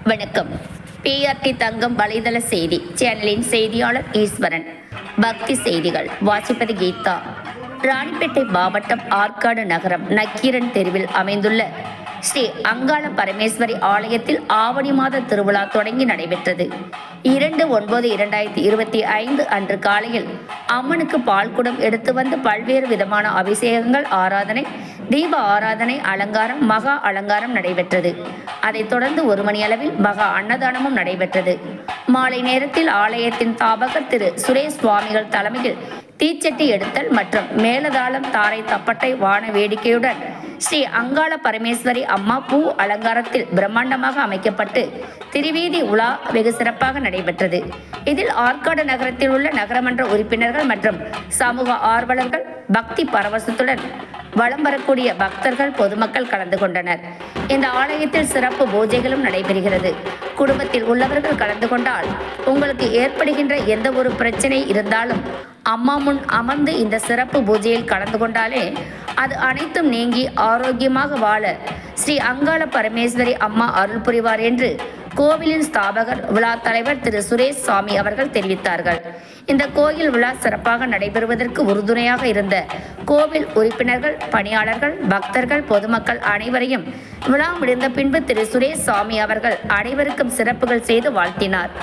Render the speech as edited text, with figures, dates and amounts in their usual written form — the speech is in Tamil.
வணக்கம். பிஆர்டி தங்கம் வலைதள செய்தி சேனலின் செய்தியாளர் ஈஸ்வரன். பக்தி செய்திகள் வாசிப்பது கீதா. ராணிப்பேட்டை மாவட்டம் ஆற்காடு நகரம் நக்கீரன் தெருவில் அமைந்துள்ள ஸ்ரீ அங்காள பரமேஸ்வரி ஆலயத்தில் ஆவணி மாத திருவிழா தொடங்கி நடைபெற்றது. 2/9/2025 அன்று காலையில் அம்மனுக்கு பால்குடம் எடுத்து வந்து பல்வேறு விதமான அபிஷேகங்கள், ஆராதனை, தீப ஆராதனை, அலங்காரம், மகா அலங்காரம் நடைபெற்றது. அதைத் தொடர்ந்து 1 மணி அளவில் மகா அன்னதானமும் நடைபெற்றது. மாலை நேரத்தில் ஆலயத்தின் தாபகர் திரு சுரேஷ் சுவாமிகள் தலைமையில் தீச்சட்டி எடுத்தல் மற்றும் மேலதாளம், தாரை, தப்பட்டை, வான வேடிக்கையுடன் ஸ்ரீ அங்காள பரமேஸ்வரி அம்மா பூ அலங்காரத்தில் பிரம்மாண்டமாக அமைக்கப்பட்டு திருவீதி உலா வெகு சிறப்பாக நடைபெற்றது. இதில் ஆற்காடு நகரத்தில் உள்ள நகரமன்ற உறுப்பினர்கள் மற்றும் சமூக ஆர்வலர்கள் பக்தி பரவசத்துடன் வலம் வரக்கூடிய பக்தர்கள், பொதுமக்கள் கலந்து கொண்டனர். இந்த ஆலயத்தில் சிறப்பு பூஜைகளும் நடைபெறுகிறது. குடும்பத்தில் உள்ளவர்கள் கலந்து கொண்டால் உங்களுக்கு ஏற்படுகின்ற எந்த ஒரு பிரச்சனை இருந்தாலும் அம்மா முன் அமர்ந்து இந்த சிறப்பு பூஜையில் கலந்து கொண்டாலே அது அனைத்தும் நீங்கி ஆரோக்கியமாக வாழ ஸ்ரீ அங்காள பரமேஸ்வரி அம்மா அருள் புரிவார் என்று கோவிலின் ஸ்தாபகர் விழா தலைவர் திரு சுரேஷ் சாமி அவர்கள் தெரிவித்தார்கள். இந்த கோயில் விழா சிறப்பாக நடைபெறுவதற்கு உறுதுணையாக இருந்த கோவில் உறுப்பினர்கள், பணியாளர்கள், பக்தர்கள், பொதுமக்கள் அனைவரையும் விழா முடிந்த பின்பு திரு சுரேஷ் சாமி அவர்கள் அனைவருக்கும் சிறப்புகள் செய்து வாழ்த்தினார்.